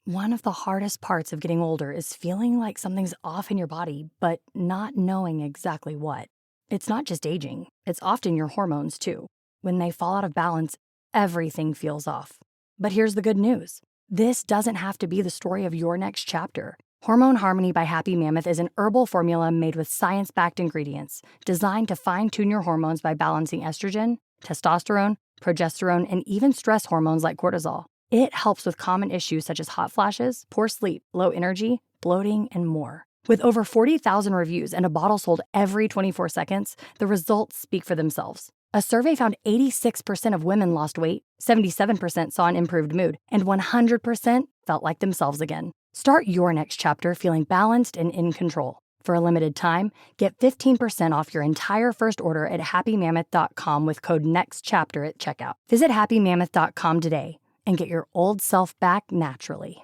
One of the hardest parts of getting older is feeling like something's off in your body, but not knowing exactly what. It's not just aging, it's often your hormones too. When they fall out of balance, everything feels off. But here's the good news. This doesn't have to be the story of your next chapter. Hormone Harmony by Happy Mammoth is an herbal formula made with science-backed ingredients designed to fine-tune your hormones by balancing estrogen, testosterone, progesterone, and even stress hormones like cortisol. It helps with common issues such as hot flashes, poor sleep, low energy, bloating, and more. With over 40,000 reviews and a bottle sold every 24 seconds, the results speak for themselves. A survey found 86% of women lost weight, 77% saw an improved mood, and 100% felt like themselves again. Start your next chapter feeling balanced and in control. For a limited time, get 15% off your entire first order at happymammoth.com with code NEXTCHAPTER at checkout. Visit happymammoth.com today and get your old self back naturally.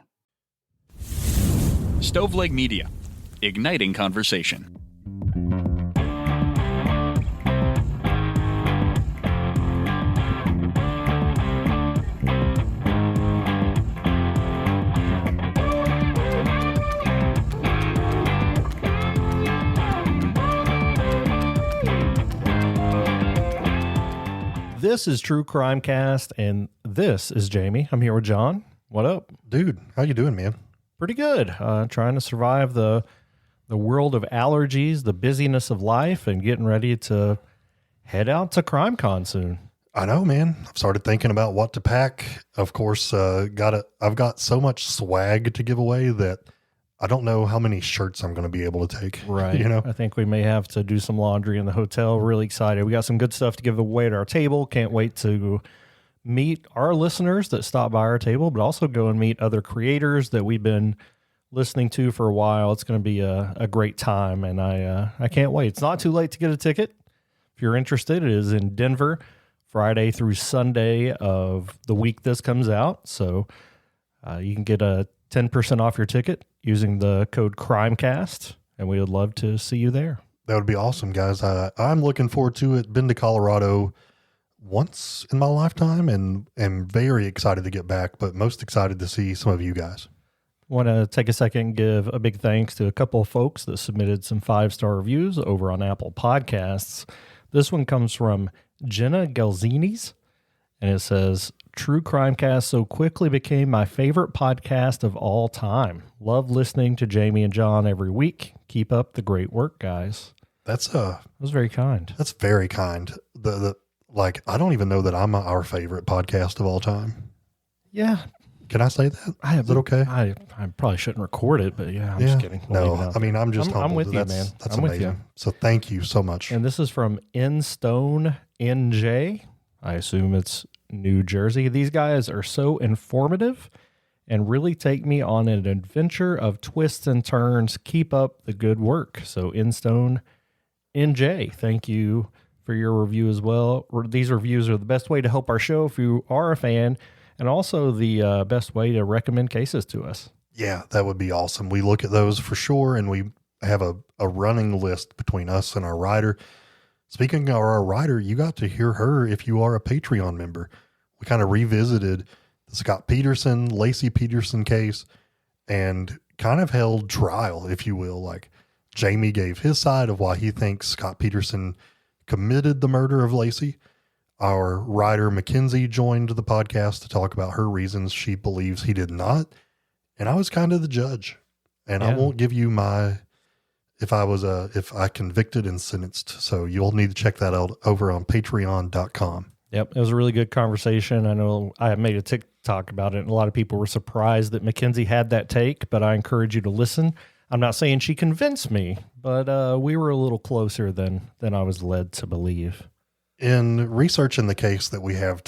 Stoveleg Media, igniting conversation. This is True Crimecast, and this is Jamie. I'm here with John. What up? Dude, how you doing, man? Pretty good. Trying to survive the world of allergies, the busyness of life, and getting ready to head out to CrimeCon soon. I know, man. I've started thinking about what to pack. Of course, I've got so much swag to give away that I don't know how many shirts I'm going to be able to take. Right. You know, I think we may have to do some laundry in the hotel. Really excited. We got some good stuff to give away at our table. Can't wait to meet our listeners that stop by our table, but also go and meet other creators that we've been listening to for a while. It's going to be a great time, and I can't wait. It's not too late to get a ticket. If you're interested, it is in Denver, Friday through Sunday of the week this comes out. So you can get a 10% off your ticket using the code CRIMECAST, and we would love to see you there. that would be awesome, guys. I'm looking forward to it. Been to Colorado once in my lifetime and am very excited to get back, but most excited to see some of you guys. Want to take a second and give a big thanks to a couple of folks that submitted some 5-star reviews over on Apple Podcasts. This one comes from Jenna Galzinis, and it says, True Crimecast so quickly became my favorite podcast of all time. Love listening to Jamie and John every week. Keep up the great work, guys. That was very kind. That's very kind. Like, I don't even know that I'm our favorite podcast of all time. Yeah. Can I say that? Is it okay? I probably shouldn't record it, but yeah, I'm just kidding. No, I mean, I'm just humbled. I'm with you, man. That's I'm amazing. with you. So thank you so much. And this is from Stone NJ. I assume it's New Jersey. These guys are so informative and really take me on an adventure of twists and turns. Keep up the good work. So Stone NJ, thank you for your review as well. These reviews are the best way to help our show if you are a fan, and also the best way to recommend cases to us. Yeah, that would be awesome. We look at those for sure, and we have a running list between us and our writer. Speaking of our writer, you got to hear her if you are a Patreon member. We kind of revisited the Scott Peterson, Lacey Peterson case and kind of held trial, if you will. Like, Jamie gave his side of why he thinks Scott Peterson committed the murder of Lacey. Our writer, Mackenzie, joined the podcast to talk about her reasons she believes he did not. And I was kind of the judge. And I won't give you my, if I convicted and sentenced. So you'll need to check that out over on patreon.com. Yep. It was a really good conversation. I know I made a TikTok about it, and a lot of people were surprised that Mackenzie had that take, but I encourage you to listen. I'm not saying she convinced me, but we were a little closer than I was led to believe. In researching the case that we have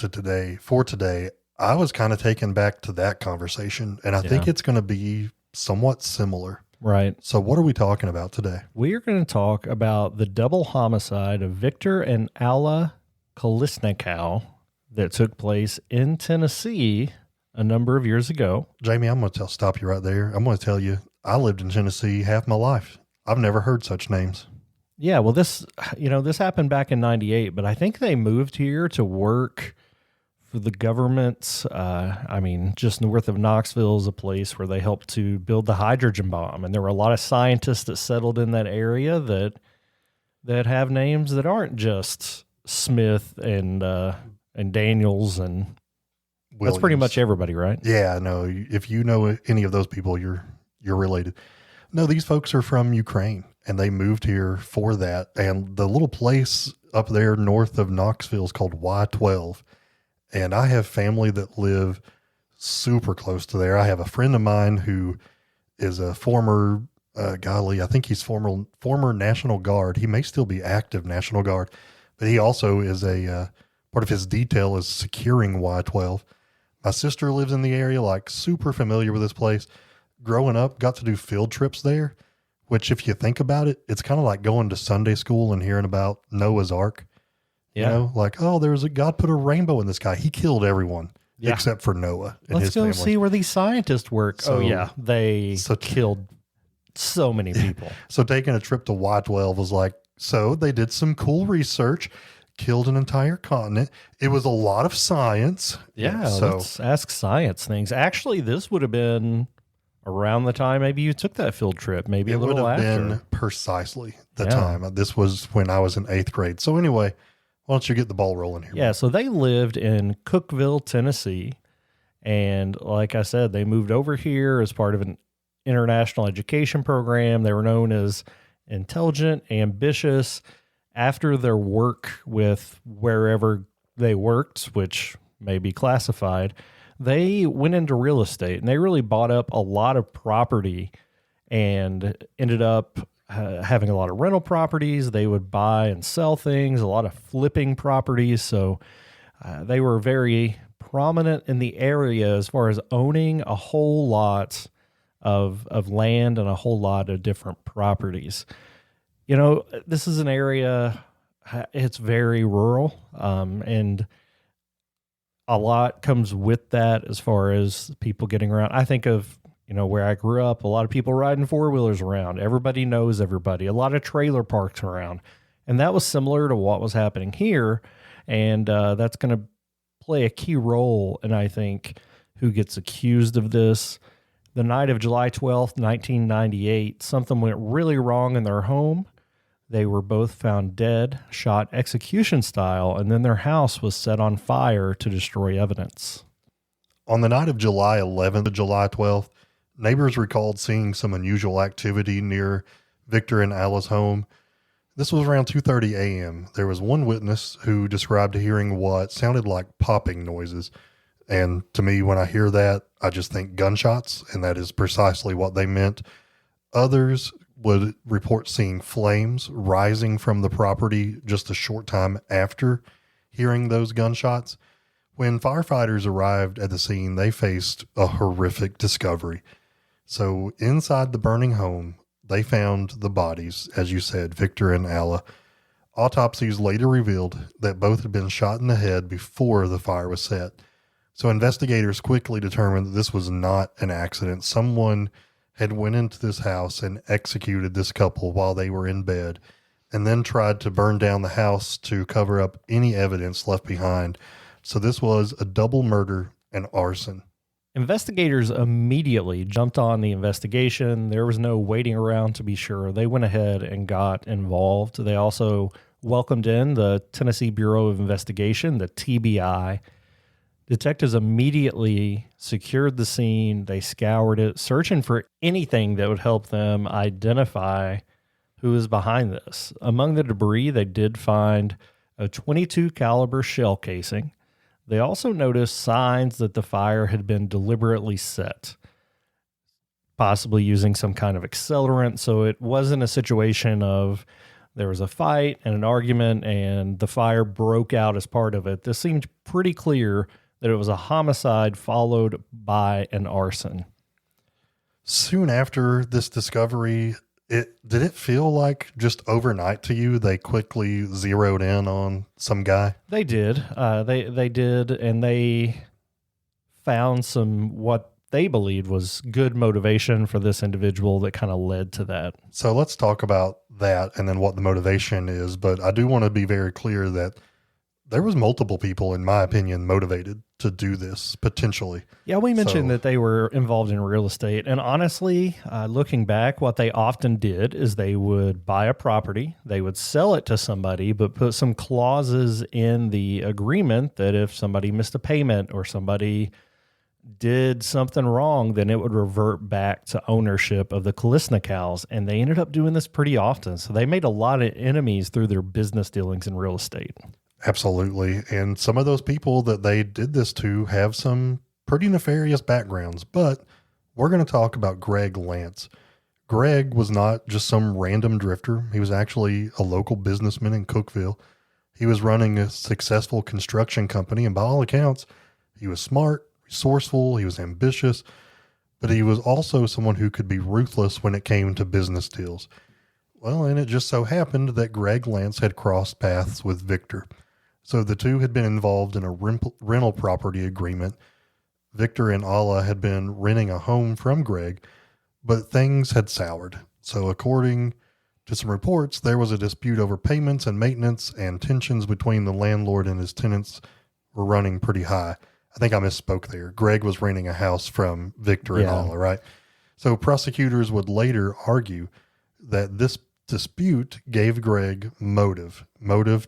for today, I was kind of taken back to that conversation, and I think it's going to be somewhat similar. Right. So what are we talking about today? We are going to talk about the double homicide of Victor and Alla Kolesnikow that took place in Tennessee a number of years ago. Jamie, I'm going to stop you right there. I'm going to tell you, I lived in Tennessee half my life. I've never heard such names. Yeah, well, this happened back in 98, but I think they moved here to work the government. Just north of Knoxville is a place where they helped to build the hydrogen bomb. And there were a lot of scientists that settled in that area that have names that aren't just Smith and Daniels, and that's pretty much everybody, right? Yeah, no. If you know any of those people, you're related. No, these folks are from Ukraine, and they moved here for that. And the little place up there north of Knoxville is called Y12. And I have family that live super close to there. I have a friend of mine who is a former, I think he's former National Guard. He may still be active National Guard, but he also is part of his detail is securing Y12. My sister lives in the area, like super familiar with this place. Growing up, got to do field trips there, which if you think about it, it's kind of like going to Sunday school and hearing about Noah's Ark. Yeah. You know, like, God put a rainbow in the sky. He killed everyone except for Noah and Let's his go family. see where these scientists work. They So- killed so many people. So taking a trip to Y12 was like, so they did some cool research, killed an entire continent. It was a lot of science. Yeah, So let's ask science things. Actually, this would have been around the time maybe you took that field trip, maybe it a would little have after. been precisely the Yeah. time. This was when I was in 8th grade. So anyway, why don't you get the ball rolling here? Yeah, so they lived in Cookeville, Tennessee. And like I said, they moved over here as part of an international education program. They were known as intelligent, ambitious. After their work with wherever they worked, which may be classified, they went into real estate and they really bought up a lot of property and ended up having a lot of rental properties. They would buy and sell things, a lot of flipping properties. So they were very prominent in the area as far as owning a whole lot of land and a whole lot of different properties. You know, this is an area, it's very rural, and a lot comes with that as far as people getting around. I think of, where I grew up, a lot of people riding four-wheelers around. Everybody knows everybody. A lot of trailer parks around. And that was similar to what was happening here, and that's going to play a key role in, I think, who gets accused of this. The night of July 12th, 1998, something went really wrong in their home. They were both found dead, shot execution style, and then their house was set on fire to destroy evidence. On the night of July 11th to July 12th, neighbors recalled seeing some unusual activity near Victor and Alla's home. This was around 2:30 a.m. There was one witness who described hearing what sounded like popping noises. And to me, when I hear that, I just think gunshots, and that is precisely what they meant. Others would report seeing flames rising from the property just a short time after hearing those gunshots. When firefighters arrived at the scene, they faced a horrific discovery. So inside the burning home, they found the bodies, as you said, Victor and Alla. Autopsies later revealed that both had been shot in the head before the fire was set. So investigators quickly determined that this was not an accident. Someone had went into this house and executed this couple while they were in bed, and then tried to burn down the house to cover up any evidence left behind. So this was a double murder and arson. Investigators immediately jumped on the investigation. There was no waiting around to be sure. They went ahead and got involved. They also welcomed in the Tennessee Bureau of Investigation, the TBI. Detectives immediately secured the scene. They scoured it, searching for anything that would help them identify who is behind this. Among the debris, they did find a .22 caliber shell casing. They also noticed signs that the fire had been deliberately set, possibly using some kind of accelerant. So it wasn't a situation of there was a fight and an argument and the fire broke out as part of it. This seemed pretty clear that it was a homicide followed by an arson. Soon after this discovery, did it feel like just overnight to you they quickly zeroed in on some guy? They did. They did, and they found some what they believed was good motivation for this individual that kind of led to that. So let's talk about that and then what the motivation is. But I do want to be very clear that there was multiple people, in my opinion, motivated to do this potentially. Yeah, we mentioned So- that they were involved in real estate. And honestly, looking back, what they often did is they would buy a property, they would sell it to somebody, but put some clauses in the agreement that if somebody missed a payment or somebody did something wrong, then it would revert back to ownership of the Kolesnikows. And they ended up doing this pretty often. So they made a lot of enemies through their business dealings in real estate. Absolutely. And some of those people that they did this to have some pretty nefarious backgrounds, but we're going to talk about Greg Lance. Greg was not just some random drifter. He was actually a local businessman in Cookeville. He was running a successful construction company, and by all accounts, he was smart, resourceful, he was ambitious, but he was also someone who could be ruthless when it came to business deals. Well, and it just so happened that Greg Lance had crossed paths with Victor. So the two had been involved in a rental property agreement. Victor and Alla had been renting a home from Greg, but things had soured. So according to some reports, there was a dispute over payments and maintenance, and tensions between the landlord and his tenants were running pretty high. I think I misspoke there. Greg was renting a house from Victor and Alla, right? So prosecutors would later argue that this dispute gave Greg motive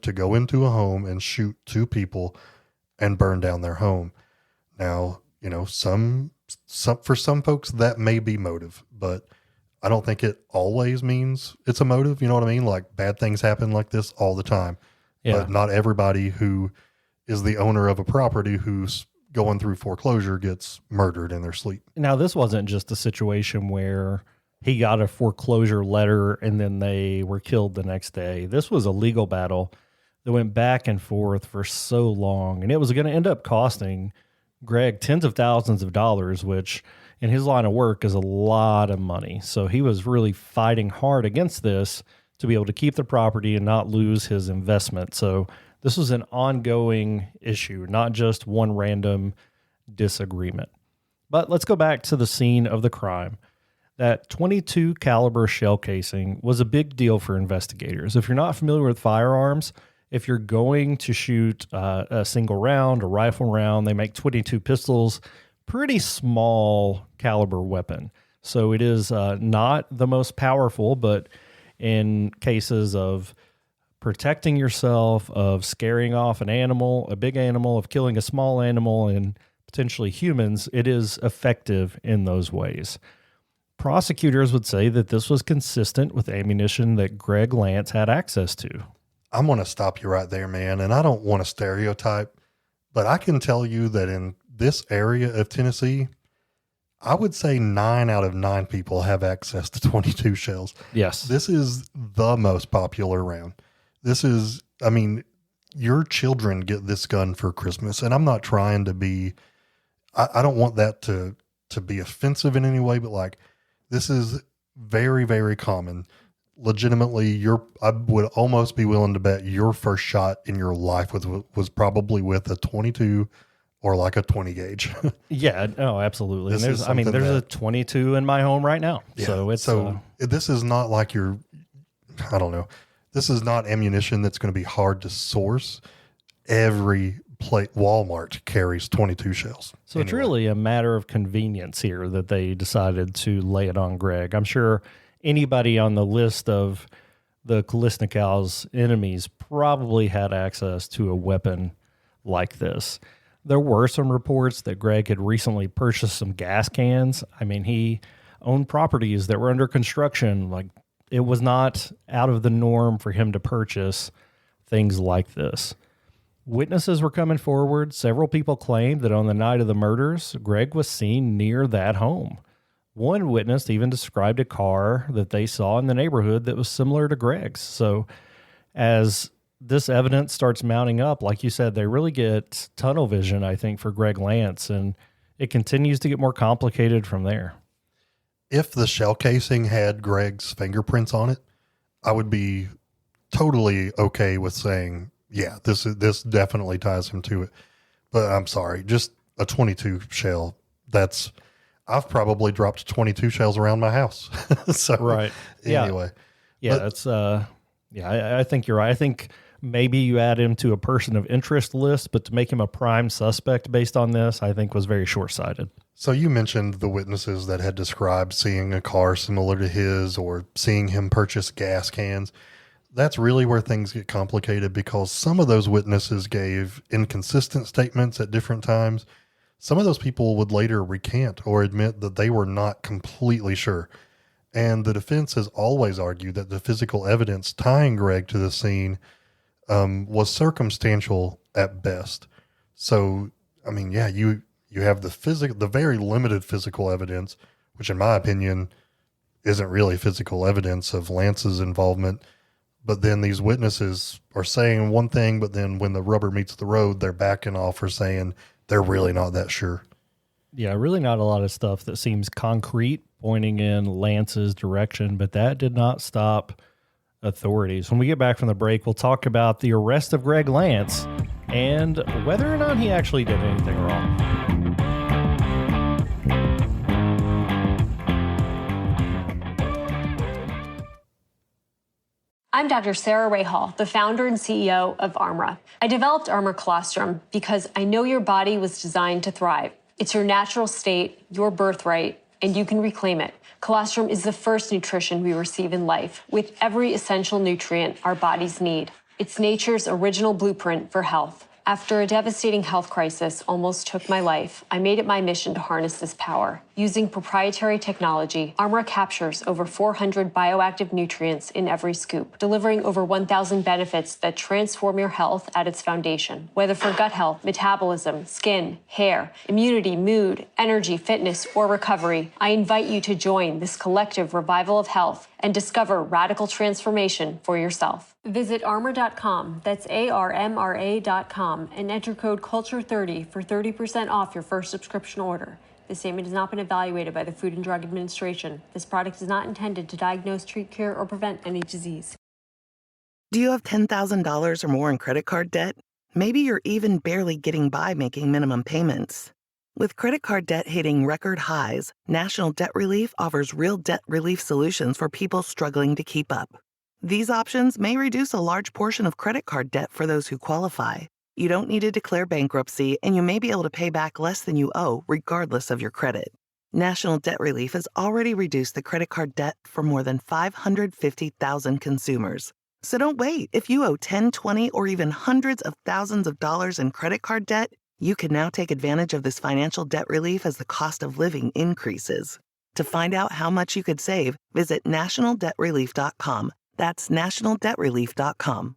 to go into a home and shoot two people and burn down their home. Now, you know, some for some folks that may be motive, but I don't think it always means it's a motive. You know what I mean? Like bad things happen like this all the time, but not everybody who is the owner of a property who's going through foreclosure gets murdered in their sleep. Now, this wasn't just a situation where he got a foreclosure letter and then they were killed the next day. This was a legal battle that went back and forth for so long, and it was going to end up costing Greg tens of thousands of dollars, which in his line of work is a lot of money. So he was really fighting hard against this to be able to keep the property and not lose his investment. So this was an ongoing issue, not just one random disagreement. But let's go back to the scene of the crime. That .22 caliber shell casing was a big deal for investigators. If you're not familiar with firearms, if you're going to shoot a single round, a rifle round, they make .22 pistols, pretty small caliber weapon. So it is not the most powerful, but in cases of protecting yourself, of scaring off an animal, a big animal, of killing a small animal and potentially humans, it is effective in those ways. Prosecutors would say that this was consistent with ammunition that Greg Lance had access to. I'm going to stop you right there, man. And I don't want to stereotype, but I can tell you that in this area of Tennessee, I would say 9 out of 9 people have access to .22 shells. Yes. This is the most popular round. This is, I mean, your children get this gun for Christmas. And I'm not trying to be, I don't want that to be offensive in any way, but like, this is very, very common. Legitimately, I would almost be willing to bet your first shot in your life was probably with a .22 or like a 20 gauge. Yeah, no, absolutely. And there's that, a .22 in my home right now. Yeah, So this is not like I don't know. This is not ammunition that's going to be hard to source. Every Walmart carries .22 shells. So it's really a matter of convenience here that they decided to lay it on Greg. I'm sure anybody on the list of the Kolesnikow's enemies probably had access to a weapon like this. There were some reports that Greg had recently purchased some gas cans. I mean, he owned properties that were under construction. Like, it was not out of the norm for him to purchase things like this. Witnesses were coming forward. Several people claimed that on the night of the murders, Greg was seen near that home. One witness even described a car that they saw in the neighborhood that was similar to Greg's. So as this evidence starts mounting up, like you said, they really get tunnel vision, I think, for Greg Lance, and it continues to get more complicated from there. If the shell casing had Greg's fingerprints on it, I would be totally okay with saying, yeah, this definitely ties him to it. But I'm sorry, just a .22 shell. I've probably dropped .22 shells around my house. So right. Anyway, yeah, I think you're right. I think maybe you add him to a person of interest list, but to make him a prime suspect based on this, I think was very short-sighted. So you mentioned the witnesses that had described seeing a car similar to his or seeing him purchase gas cans. That's really where things get complicated because some of those witnesses gave inconsistent statements at different times. Some of those people would later recant or admit that they were not completely sure. And the defense has always argued that the physical evidence tying Greg to the scene was circumstantial at best. So, I mean, yeah, you have the very limited physical evidence, which in my opinion isn't really physical evidence of Lance's involvement. But then these witnesses are saying one thing, but then when the rubber meets the road, they're backing off or saying they're really not that sure. Yeah, really not a lot of stuff that seems concrete pointing in Lance's direction, but that did not stop authorities. When we get back from the break, we'll talk about the arrest of Greg Lance and whether or not he actually did anything wrong. I'm Dr. Sarah Rahal, the founder and CEO of Armra. I developed Armra Colostrum because I know your body was designed to thrive. It's your natural state, your birthright, and you can reclaim it. Colostrum is the first nutrition we receive in life, with every essential nutrient our bodies need. It's nature's original blueprint for health. After a devastating health crisis almost took my life, I made it my mission to harness this power. Using proprietary technology, Armra captures over 400 bioactive nutrients in every scoop, delivering over 1,000 benefits that transform your health at its foundation. Whether for gut health, metabolism, skin, hair, immunity, mood, energy, fitness, or recovery, I invite you to join this collective revival of health and discover radical transformation for yourself. Visit armra.com, that's ARMRA.com, and enter code CULTURE30 for 30% off your first subscription order. This statement has not been evaluated by the Food and Drug Administration. This product is not intended to diagnose, treat, cure, or prevent any disease. Do you have $10,000 or more in credit card debt? Maybe you're even barely getting by making minimum payments. With credit card debt hitting record highs, National Debt Relief offers real debt relief solutions for people struggling to keep up. These options may reduce a large portion of credit card debt for those who qualify. You don't need to declare bankruptcy, and you may be able to pay back less than you owe, regardless of your credit. National Debt Relief has already reduced the credit card debt for more than 550,000 consumers. So don't wait. If you owe 10, 20, or even hundreds of thousands of dollars in credit card debt, you can now take advantage of this financial debt relief as the cost of living increases. To find out how much you could save, visit nationaldebtrelief.com. That's nationaldebtrelief.com.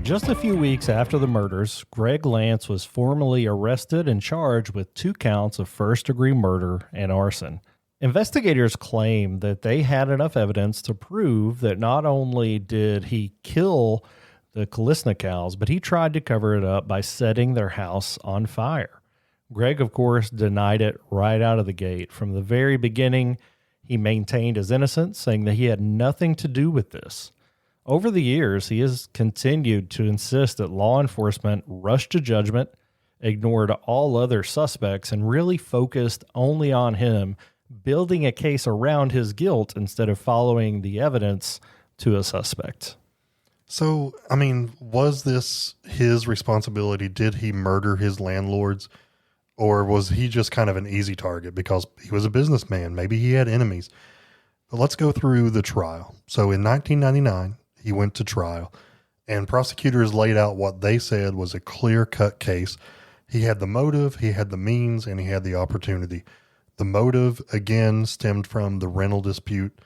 Just a few weeks after the murders, Greg Lance was formally arrested and charged with 2 counts of first-degree murder and arson. Investigators claim that they had enough evidence to prove that not only did he kill the Kolesnikows, but he tried to cover it up by setting their house on fire. Greg, of course, denied it right out of the gate. From the very beginning, he maintained his innocence, saying that he had nothing to do with this. Over the years, he has continued to insist that law enforcement rushed to judgment, ignored all other suspects, and really focused only on him, building a case around his guilt instead of following the evidence to a suspect. So, I mean, was this his responsibility? Did he murder his landlords? Or was he just kind of an easy target because he was a businessman? Maybe he had enemies. But let's go through the trial. So in 1999, he went to trial, and prosecutors laid out what they said was a clear-cut case. He had the motive, he had the means, and he had the opportunity. The motive, again, stemmed from the rental dispute.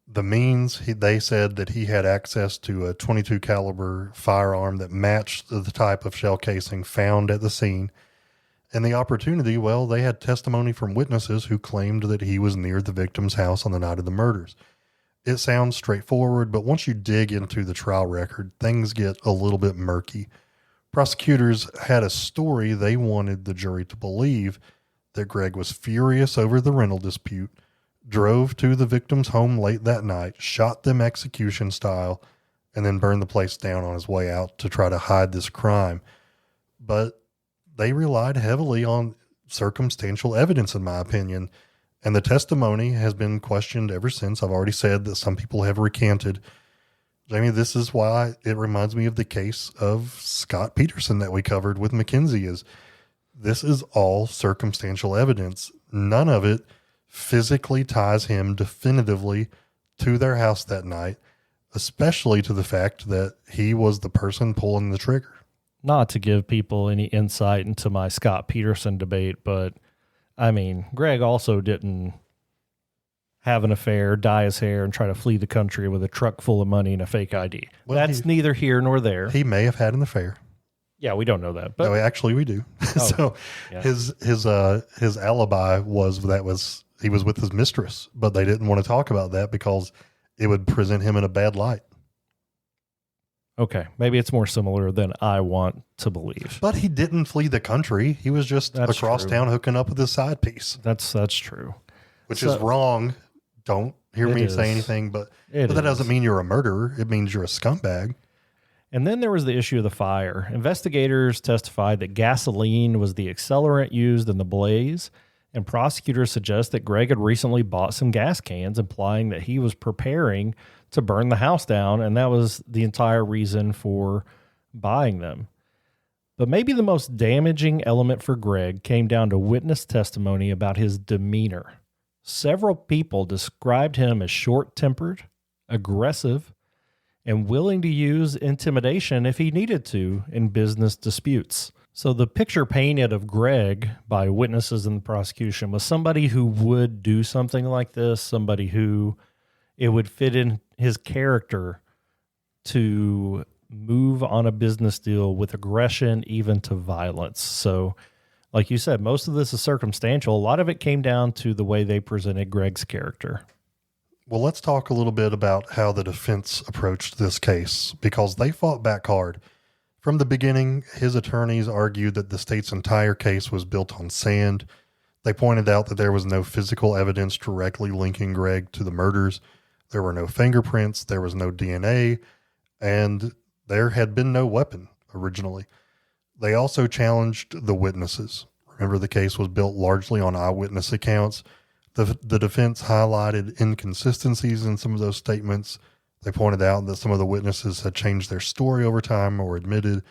The means, they said that he had access to a .22 caliber firearm that matched the type of shell casing found at the scene. And the opportunity, well, they had testimony from witnesses who claimed that he was near the victim's house on the night of the murders. It sounds straightforward, but once you dig into the trial record, things get a little bit murky. Prosecutors had a story they wanted the jury to believe that Greg was furious over the rental dispute, drove to the victim's home late that night, shot them execution style, and then burned the place down on his way out to try to hide this crime. But they relied heavily on circumstantial evidence, in my opinion. And the testimony has been questioned ever since. I've already said that some people have recanted. Jamie, this is why it reminds me of the case of Scott Peterson that we covered with McKenzie. Is this is all circumstantial evidence. None of it physically ties him definitively to their house that night, especially to the fact that he was the person pulling the trigger. Not to give people any insight into my Scott Peterson debate, but I mean, Greg also didn't have an affair, dye his hair, and try to flee the country with a truck full of money and a fake ID. Well, That's neither here nor there. He may have had an affair. Yeah, we don't know that. But No, actually we do. So yeah. his alibi was he was with his mistress, but they didn't want to talk about that because it would present him in a bad light. Okay, maybe it's more similar than I want to believe. But he didn't flee the country. He was just That's across true. town hooking up with his side piece, That's true. which So- is wrong. Don't hear It me is. say anything, but It that doesn't is. mean you're a murderer. It means you're a scumbag. And then there was the issue of the fire. Investigators testified that gasoline was the accelerant used in the blaze, and prosecutors suggest that Greg had recently bought some gas cans, implying that he was preparing to burn the house down, and that was the entire reason for buying them. But maybe the most damaging element for Greg came down to witness testimony about his demeanor. Several people described him as short-tempered, aggressive, and willing to use intimidation if he needed to in business disputes. So the picture painted of Greg by witnesses in the prosecution was somebody who would do something like this, somebody who it would fit in his character to move on a business deal with aggression, even to violence. So like you said, most of this is circumstantial. A lot of it came down to the way they presented Greg's character. Well, let's talk a little bit about how the defense approached this case, because they fought back hard. From the beginning, his attorneys argued that the state's entire case was built on sand. They pointed out that there was no physical evidence directly linking Greg to the murders. There were no fingerprints, there was no DNA, and there had been no weapon originally. They also challenged the witnesses. Remember, the case was built largely on eyewitness accounts. The defense highlighted inconsistencies in some of those statements. They pointed out that some of the witnesses had changed their story over time or admitted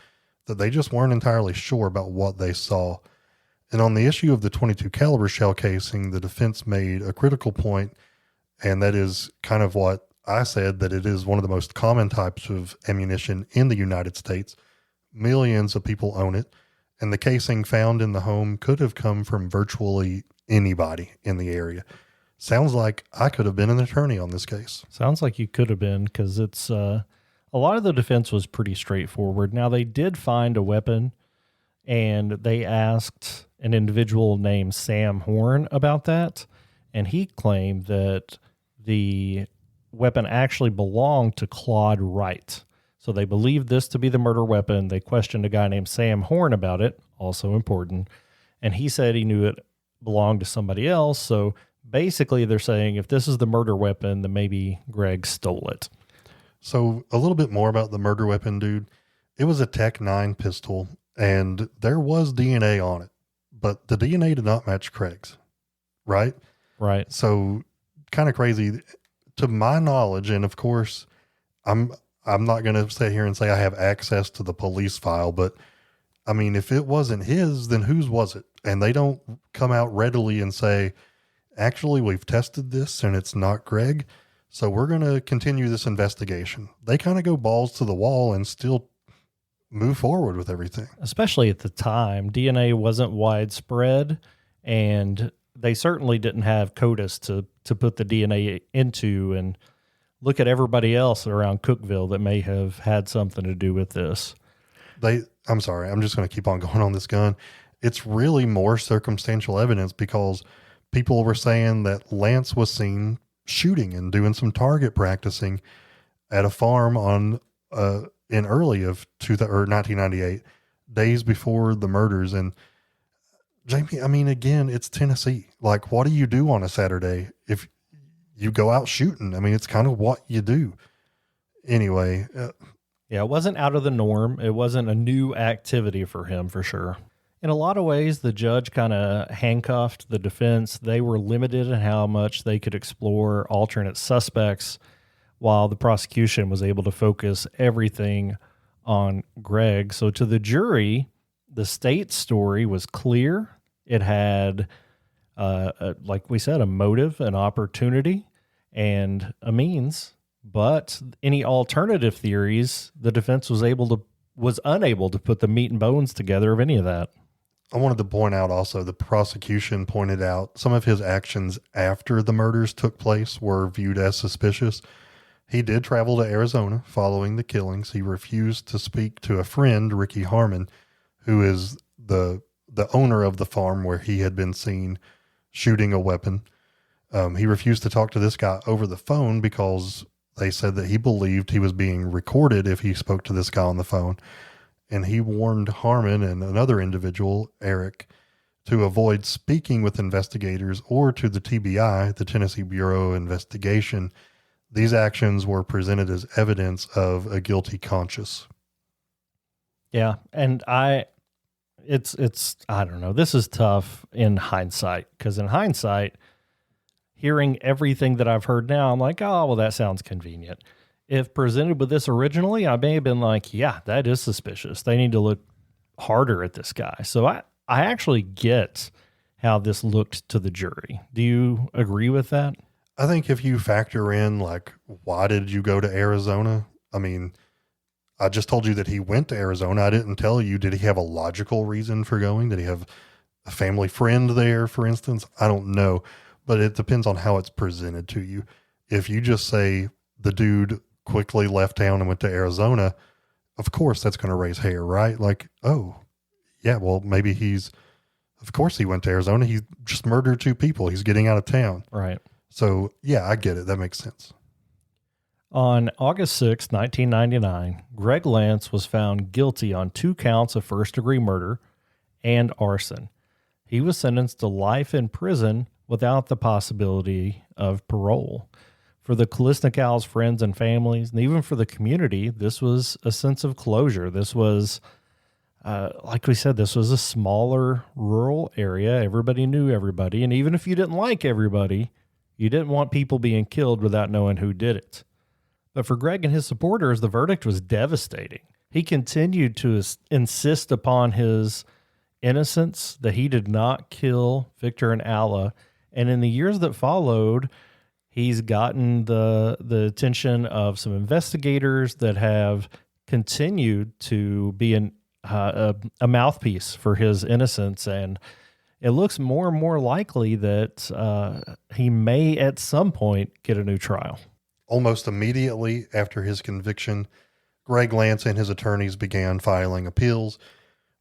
that they just weren't entirely sure about what they saw. And on the issue of the .22 caliber shell casing, the defense made a critical point, and that is kind of what I said, that it is one of the most common types of ammunition in the United States. Millions of people own it, and the casing found in the home could have come from virtually anybody in the area. Sounds like I could have been an attorney on this case. Sounds like you could have been, because it's a lot of the defense was pretty straightforward. Now, they did find a weapon, and they asked an individual named Sam Horn about that, and he claimed that the weapon actually belonged to Claude Wright. So they believed this to be the murder weapon. They questioned a guy named Sam Horn about it, also important, and he said he knew it belonged to somebody else. So basically they're saying if this is the murder weapon, then maybe Greg stole it. So a little bit more about the murder weapon, dude. It was a Tech 9 pistol, and there was DNA on it, but the DNA did not match Craig's, right? Right. So kind of crazy to my knowledge. And of course, I'm not going to sit here and say I have access to the police file, but I mean, if it wasn't his, then whose was it? And they don't come out readily and say, actually, we've tested this and it's not Greg, so we're going to continue this investigation. They kind of go balls to the wall and still move forward with everything. Especially at the time, DNA wasn't widespread, and they certainly didn't have CODIS to put the DNA into and look at everybody else around Cookeville that may have had something to do with this. I'm sorry, I'm just going to keep on going on this gun. It's really more circumstantial evidence, because people were saying that Lance was seen shooting and doing some target practicing at a farm in early of 1998, days before the murders. And Jamie, I mean, again, it's Tennessee. Like, what do you do on a Saturday if you go out shooting? I mean, it's kind of what you do. Anyway. Yeah, it wasn't out of the norm. It wasn't a new activity for him, for sure. In a lot of ways, the judge kind of handcuffed the defense. They were limited in how much they could explore alternate suspects, while the prosecution was able to focus everything on Greg. So to the jury, the state's story was clear. It had, like we said, a motive, an opportunity, and a means. But any alternative theories, the defense was unable to put the meat and bones together of any of that. I wanted to point out also, the prosecution pointed out some of his actions after the murders took place were viewed as suspicious. He did travel to Arizona following the killings. He refused to speak to a friend, Ricky Harmon, who is the owner of the farm where he had been seen shooting a weapon. He refused to talk to this guy over the phone because they said that he believed he was being recorded if he spoke to this guy on the phone. And he warned Harmon and another individual, Eric, to avoid speaking with investigators or to the TBI, the Tennessee Bureau of Investigation. These actions were presented as evidence of a guilty conscience. Yeah. And I don't know. This is tough in hindsight, because in hindsight, hearing everything that I've heard now, I'm like, oh, well, that sounds convenient. If presented with this originally, I may have been like, yeah, that is suspicious. They need to look harder at this guy. So I actually get how this looked to the jury. Do you agree with that? I think if you factor in, like, why did you go to Arizona? I mean, I just told you that he went to Arizona. I didn't tell you, did he have a logical reason for going? Did he have a family friend there, for instance? I don't know, but it depends on how it's presented to you. If you just say the dude quickly left town and went to Arizona, of course that's going to raise hair, right? Like, oh, yeah, well, maybe of course he went to Arizona. He just murdered 2 people. He's getting out of town. Right. So, yeah, I get it. That makes sense. On August 6, 1999, Greg Lance was found guilty on 2 counts of first-degree murder and arson. He was sentenced to life in prison without the possibility of parole. For the Kolesnikow's friends and families, and even for the community, this was a sense of closure. This was, like we said, this was a smaller rural area. Everybody knew everybody. And even if you didn't like everybody, you didn't want people being killed without knowing who did it. But for Greg and his supporters, the verdict was devastating. He continued to insist upon his innocence, that he did not kill Victor and Alla. And in the years that followed, he's gotten the attention of some investigators that have continued to be a mouthpiece for his innocence. And it looks more and more likely that he may at some point get a new trial. Almost immediately after his conviction, Greg Lance and his attorneys began filing appeals.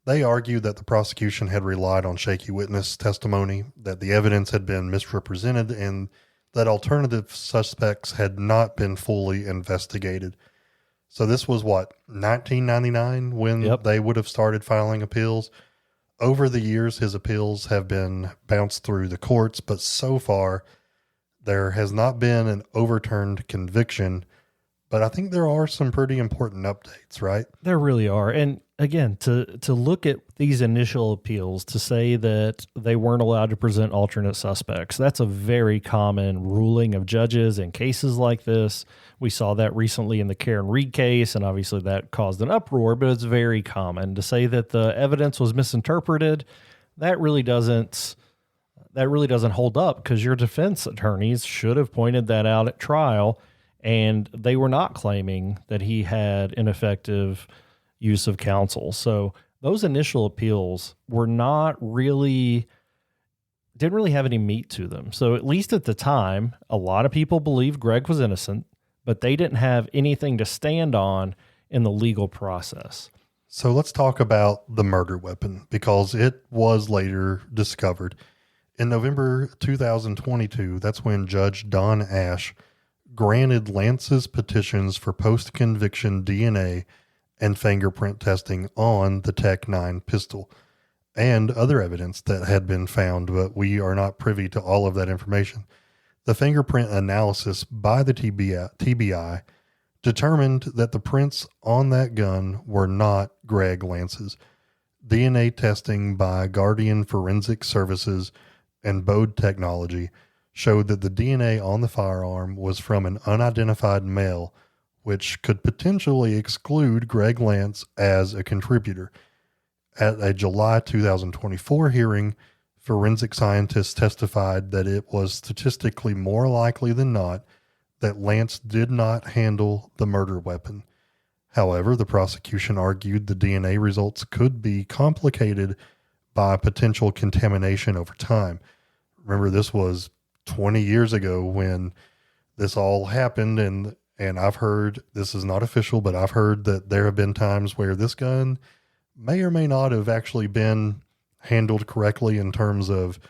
They argued that the prosecution had relied on shaky witness testimony, that the evidence had been misrepresented, and that alternative suspects had not been fully investigated. So this was 1999 when they would have started filing appeals. Over the years, his appeals have been bounced through the courts, but so far there has not been an overturned conviction. But I think there are some pretty important updates, right? There really are. And again, to look at these initial appeals, to say that they weren't allowed to present alternate suspects, that's a very common ruling of judges in cases like this. We saw that recently in the Karen Reed case, and obviously that caused an uproar, but it's very common. To say that the evidence was misinterpreted, that really doesn't hold up, because your defense attorneys should have pointed that out at trial, and they were not claiming that he had ineffective use of counsel. So those initial appeals were didn't really have any meat to them. So at least at the time, a lot of people believed Greg was innocent, but they didn't have anything to stand on in the legal process. So let's talk about the murder weapon, because it was later discovered. In November 2022, that's when Judge Don Ash granted Lance's petitions for post-conviction DNA and fingerprint testing on the Tech-9 pistol and other evidence that had been found, but we are not privy to all of that information. The fingerprint analysis by the TBI determined that the prints on that gun were not Greg Lance's. DNA testing by Guardian Forensic Services and Bode Technology showed that the DNA on the firearm was from an unidentified male, which could potentially exclude Greg Lance as a contributor. At a July 2024 hearing, forensic scientists testified that it was statistically more likely than not that Lance did not handle the murder weapon. However, the prosecution argued the DNA results could be complicated by potential contamination over time. Remember, this was 20 years ago when this all happened, and I've heard, this is not official, but I've heard that there have been times where this gun may or may not have actually been handled correctly in terms of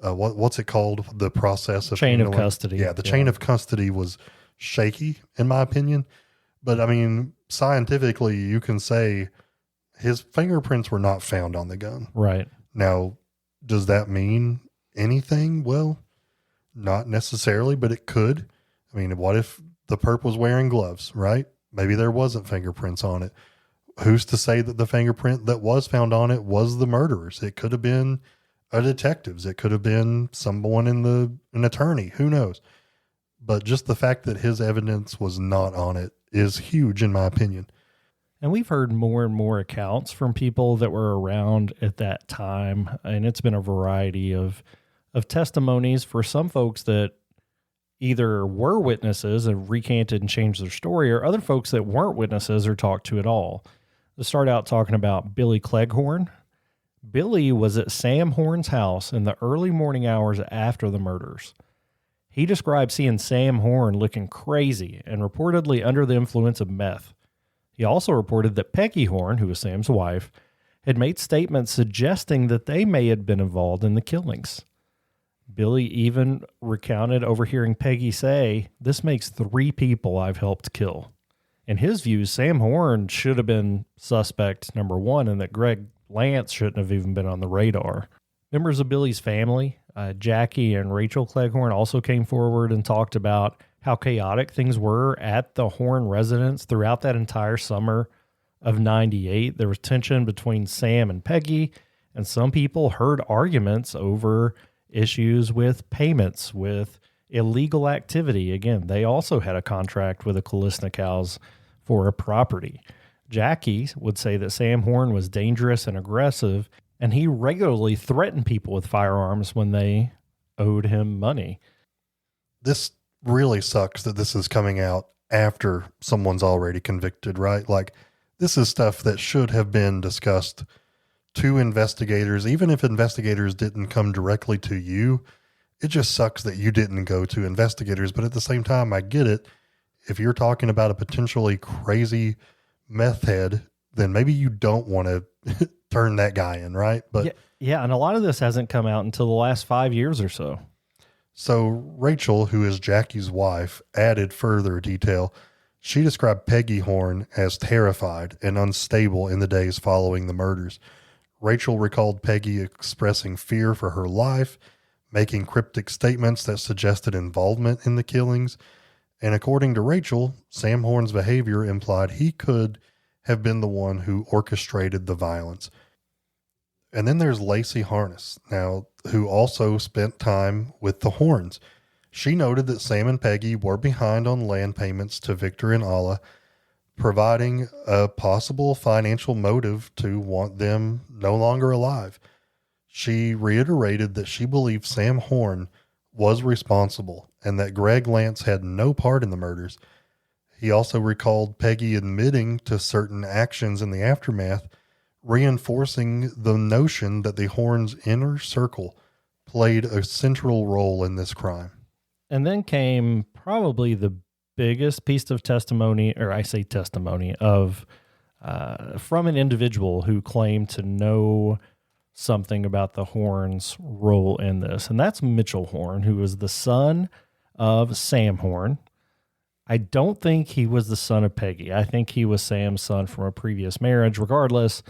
what's it called? The process of chain handling. of custody. Yeah, the chain of custody was shaky, in my opinion. But I mean, scientifically, you can say his fingerprints were not found on the gun. Right. Now, does that mean anything? Well, not necessarily, but it could. I mean, what if the perp was wearing gloves, right? Maybe there wasn't fingerprints on it. Who's to say that the fingerprint that was found on it was the murderer's? It could have been a detective's. It could have been someone an attorney. Who knows? But just the fact that his evidence was not on it is huge, in my opinion. And we've heard more and more accounts from people that were around at that time. And it's been a variety of testimonies for some folks that either were witnesses and recanted and changed their story, or other folks that weren't witnesses or talked to at all. Let's start out talking about Billy Cleghorn. Billy was at Sam Horn's house in the early morning hours after the murders. He described seeing Sam Horn looking crazy and reportedly under the influence of meth. He also reported that Peggy Horn, who was Sam's wife, had made statements suggesting that they may have been involved in the killings. Billy even recounted overhearing Peggy say, "This makes 3 people I've helped kill." In his view, Sam Horn should have been suspect number 1, and that Greg Lance shouldn't have even been on the radar. Members of Billy's family, Jackie and Rachel Cleghorn, also came forward and talked about how chaotic things were at the Horn residence throughout that entire summer of 98. There was tension between Sam and Peggy, and some people heard arguments over issues with payments, with illegal activity. Again, they also had a contract with the Kolesnikows for a property. Jackie would say that Sam Horn was dangerous and aggressive, and he regularly threatened people with firearms when they owed him money. This really sucks that this is coming out after someone's already convicted, right? Like, this is stuff that should have been discussed to investigators. Even if investigators didn't come directly to you, it just sucks that you didn't go to investigators. But at the same time, I get it. If you're talking about a potentially crazy meth head, then maybe you don't want to turn that guy in, right? But yeah, and a lot of this hasn't come out until the last 5 years or so. So Rachel, who is Jackie's wife, added further detail. She described Peggy Horn as terrified and unstable in the days following the murders. Rachel recalled Peggy expressing fear for her life, making cryptic statements that suggested involvement in the killings. And according to Rachel, Sam Horn's behavior implied he could have been the one who orchestrated the violence. And then there's Lacey Harness, now, who also spent time with the Horns. She noted that Sam and Peggy were behind on land payments to Victor and Alla, providing a possible financial motive to want them no longer alive. She reiterated that she believed Sam Horn was responsible and that Greg Lance had no part in the murders. He also recalled Peggy admitting to certain actions in the aftermath, reinforcing the notion that the Horns' inner circle played a central role in this crime. And then came probably the biggest piece of testimony, or I say testimony, of from an individual who claimed to know something about the Horns' role in this. And that's Mitchell Horn, who was the son of Sam Horn. I don't think he was the son of Peggy. I think he was Sam's son from a previous marriage. Regardless,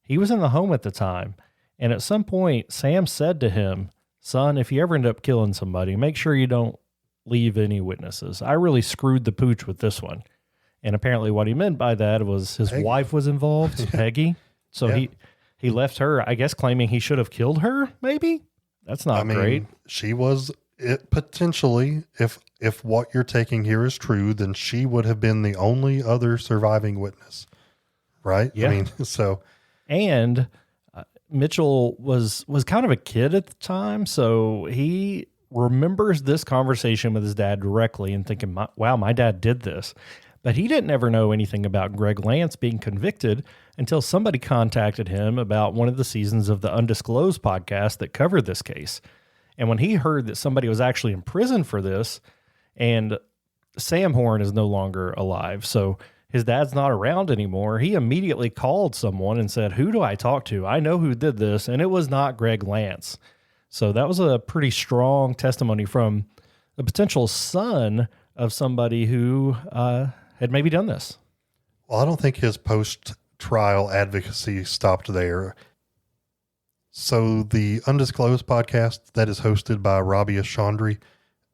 he was in the home at the time. And at some point, Sam said to him, "Son, if you ever end up killing somebody, make sure you don't leave any witnesses. I really screwed the pooch with this one." And apparently what he meant by that was his Peggy. wife was involved, Peggy. So he he left her, I guess, claiming he should have killed her, maybe? That's not great. She was it potentially, if what you're taking here is true, then she would have been the only other surviving witness, right? Yeah. I mean, so. And Mitchell was kind of a kid at the time, so he remembers this conversation with his dad directly and thinking, wow, my dad did this. But he didn't ever know anything about Greg Lance being convicted until somebody contacted him about one of the seasons of the Undisclosed podcast that covered this case. And when he heard that somebody was actually in prison for this, and Sam Horn is no longer alive, so his dad's not around anymore, he immediately called someone and said, who do I talk to? I know who did this, and it was not Greg Lance. So that was a pretty strong testimony from the potential son of somebody who had maybe done this. Well, I don't think his post-trial advocacy stopped there. So the Undisclosed podcast that is hosted by Rabia Chandri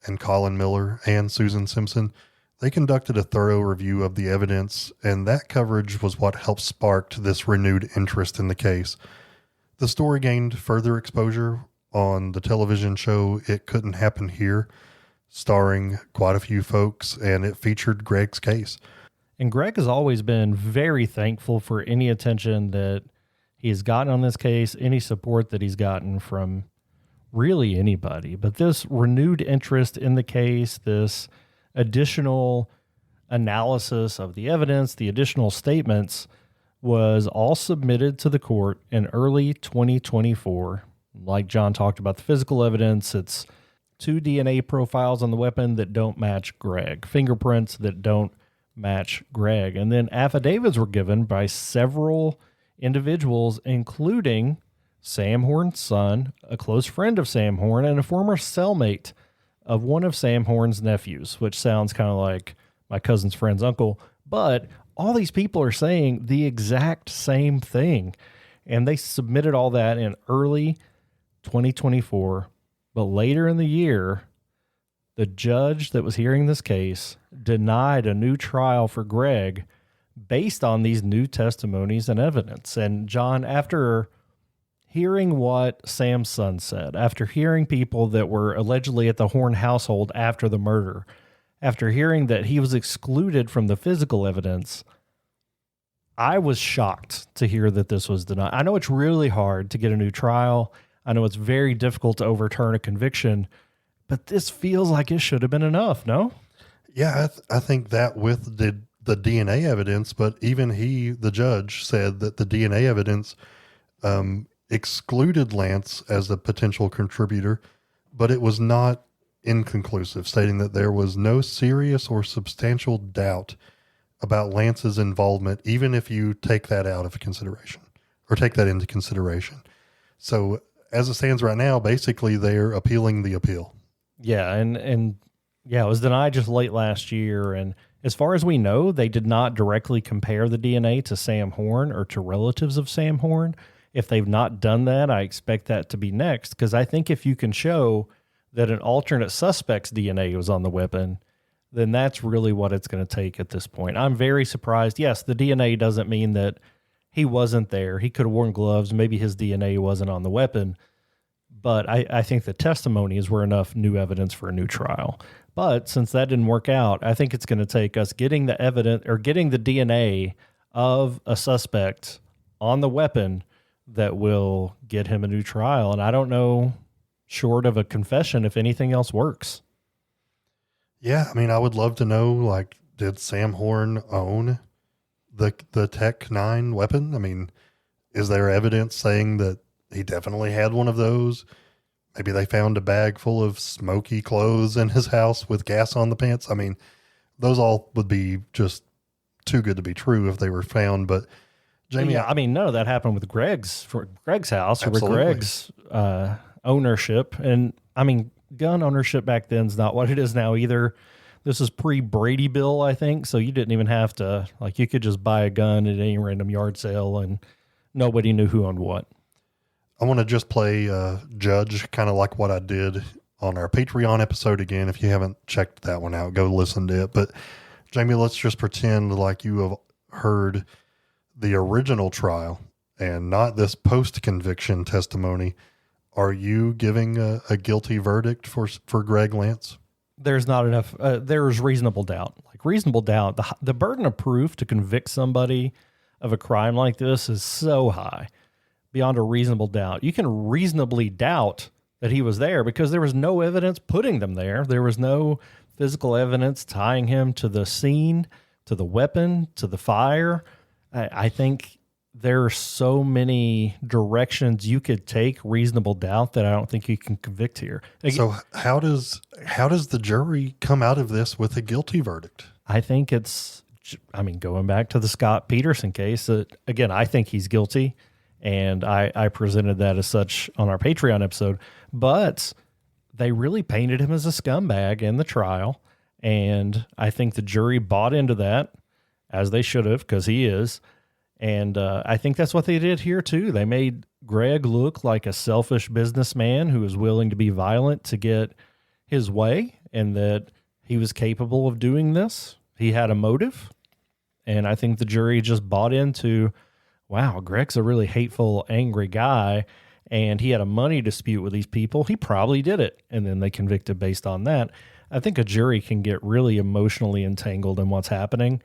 and Colin Miller and Susan Simpson, they conducted a thorough review of the evidence, and that coverage was what helped spark this renewed interest in the case. The story gained further exposure on the television show It Couldn't Happen Here, starring quite a few folks, and it featured Greg's case. And Greg has always been very thankful for any attention that he has gotten on this case, any support that he's gotten from really anybody. But this renewed interest in the case, this additional analysis of the evidence, the additional statements, was all submitted to the court in early 2024. Like John talked about the physical evidence, it's 2 DNA profiles on the weapon that don't match Greg, fingerprints that don't match Greg. And then affidavits were given by several individuals, including Sam Horn's son, a close friend of Sam Horn, and a former cellmate of one of Sam Horn's nephews, which sounds kind of like my cousin's friend's uncle. But all these people are saying the exact same thing. And they submitted all that in early 2024. But later in the year, the judge that was hearing this case denied a new trial for Greg based on these new testimonies and evidence. And John, after hearing what Sam's son said, after hearing people that were allegedly at the Horn household after the murder, after hearing that he was excluded from the physical evidence, I was shocked to hear that this was denied. I know it's really hard to get a new trial. I know it's very difficult to overturn a conviction, but this feels like it should have been enough, no? Yeah, I think that with the DNA evidence, but even the judge, said that the DNA evidence excluded Lance as a potential contributor, but it was not inconclusive, stating that there was no serious or substantial doubt about Lance's involvement, even if you take that out of consideration or take that into consideration. So as it stands right now, basically they're appealing the appeal. Yeah. And yeah, it was denied just late last year. And as far as we know, they did not directly compare the DNA to Sam Horn or to relatives of Sam Horn. If they've not done that, I expect that to be next, because I think if you can show that an alternate suspect's DNA was on the weapon, then that's really what it's going to take at this point. I'm very surprised. Yes, the DNA doesn't mean that he wasn't there. He could have worn gloves. Maybe his DNA wasn't on the weapon. But I think the testimonies were enough new evidence for a new trial. But since that didn't work out, I think it's going to take us getting the evidence or getting the DNA of a suspect on the weapon that will get him a new trial. And I don't know, short of a confession, if anything else works. Yeah, I mean, I would love to know, like, did Sam Horn own the Tech 9 weapon? I mean, is there evidence saying that he definitely had one of those? Maybe they found a bag full of smoky clothes in his house with gas on the pants. I mean, those all would be just too good to be true if they were found. But Jamie, yeah, I mean, none of that happened with Greg's house or with Absolutely. Greg's ownership. And I mean, gun ownership back then is not what it is now either. This is pre-Brady Bill, I think. So you didn't even have to, like, you could just buy a gun at any random yard sale and nobody knew who owned what. I want to just play Judge, kind of like what I did on our Patreon episode again. If you haven't checked that one out, go listen to it. But Jamie, let's just pretend like you have heard the original trial and not this post-conviction testimony, are you giving a guilty verdict for Greg Lance? There's not enough. There's reasonable doubt. Like reasonable doubt, the burden of proof to convict somebody of a crime like this is so high, beyond a reasonable doubt. You can reasonably doubt that he was there because there was no evidence putting them there. There was no physical evidence tying him to the scene, to the weapon, to the fire. I think there are so many directions you could take reasonable doubt that I don't think you can convict here. So how does the jury come out of this with a guilty verdict? I think going back to the Scott Peterson case, again, I think he's guilty, and I presented that as such on our Patreon episode, but they really painted him as a scumbag in the trial, and I think the jury bought into that, as they should have, because he is. And I think that's what they did here, too. They made Greg look like a selfish businessman who was willing to be violent to get his way, and that he was capable of doing this. He had a motive. And I think the jury just bought into, wow, Greg's a really hateful, angry guy, and he had a money dispute with these people. He probably did it. And then they convicted based on that. I think a jury can get really emotionally entangled in what's happening.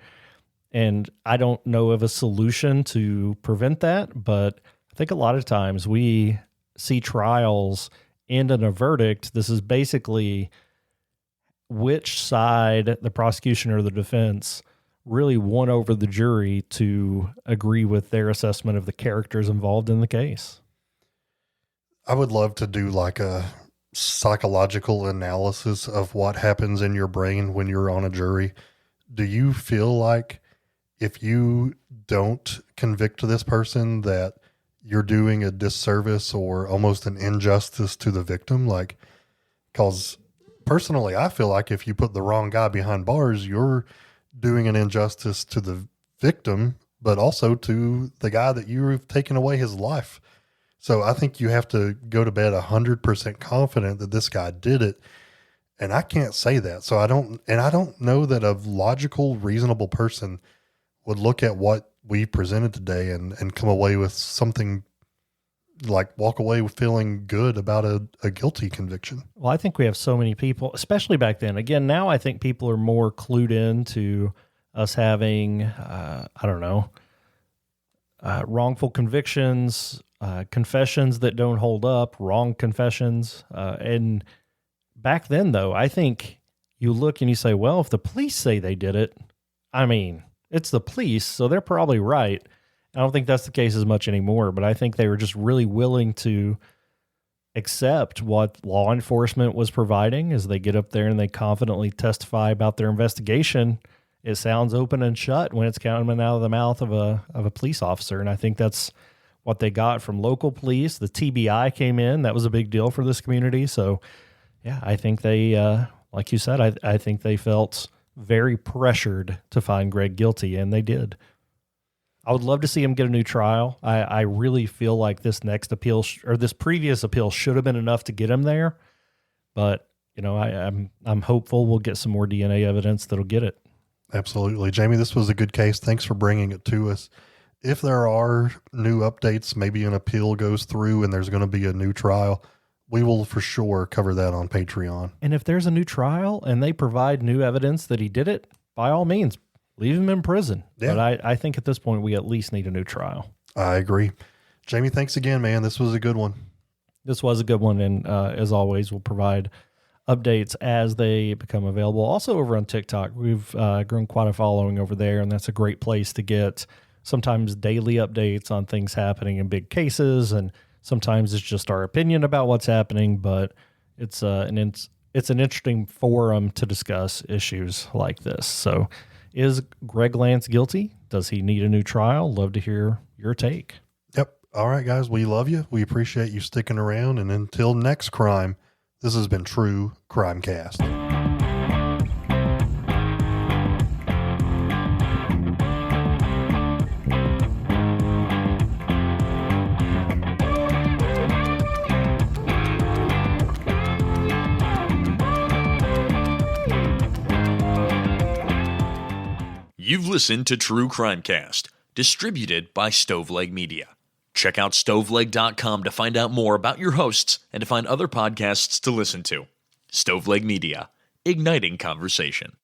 And I don't know of a solution to prevent that, but I think a lot of times we see trials end in a verdict. This is basically which side, the prosecution or the defense, really won over the jury to agree with their assessment of the characters involved in the case. I would love to do like a psychological analysis of what happens in your brain when you're on a jury. Do you feel like if you don't convict this person that you're doing a disservice or almost an injustice to the victim? Like, because personally, I feel like if you put the wrong guy behind bars, you're doing an injustice to the victim, but also to the guy that you've taken away his life. So I think you have to go to bed 100% confident that this guy did it. And I can't say that. So I don't know that a logical, reasonable person would look at what we presented today and come away with something like walk away with feeling good about a guilty conviction. Well, I think we have so many people, especially back then. Again, now I think people are more clued in to us having, wrongful convictions, confessions that don't hold up, wrong confessions. And back then, though, I think you look and you say, well, if the police say they did it, I mean, it's the police, so they're probably right. I don't think that's the case as much anymore, but I think they were just really willing to accept what law enforcement was providing as they get up there and they confidently testify about their investigation. It sounds open and shut when it's coming out of the mouth of a police officer, and I think that's what they got from local police. The TBI came in. That was a big deal for this community. So, yeah, I think they, like you said, I think they felt very pressured to find Greg guilty, and they did. I would love to see him get a new trial. I really feel like this next appeal or this previous appeal should have been enough to get him there. But, I'm hopeful we'll get some more DNA evidence that'll get it. Absolutely. Jamie, this was a good case. Thanks for bringing it to us. If there are new updates, maybe an appeal goes through and there's going to be a new trial, we will for sure cover that on Patreon. And if there's a new trial and they provide new evidence that he did it, by all means, leave him in prison. Yeah. But I think at this point we at least need a new trial. I agree. Jamie, thanks again, man. This was a good one. This was a good one. And as always, we'll provide updates as they become available. Also over on TikTok, we've grown quite a following over there, and that's a great place to get sometimes daily updates on things happening in big cases, and sometimes it's just our opinion about what's happening, but it's an interesting forum to discuss issues like this. So is Greg Lance guilty? Does he need a new trial? Love to hear your take. Yep. All right, guys, we love you. We appreciate you sticking around. And until next crime, this has been True Crimecast. You've listened to True Crimecast, distributed by Stoveleg Media. Check out stoveleg.com to find out more about your hosts and to find other podcasts to listen to. Stoveleg Media, igniting conversation.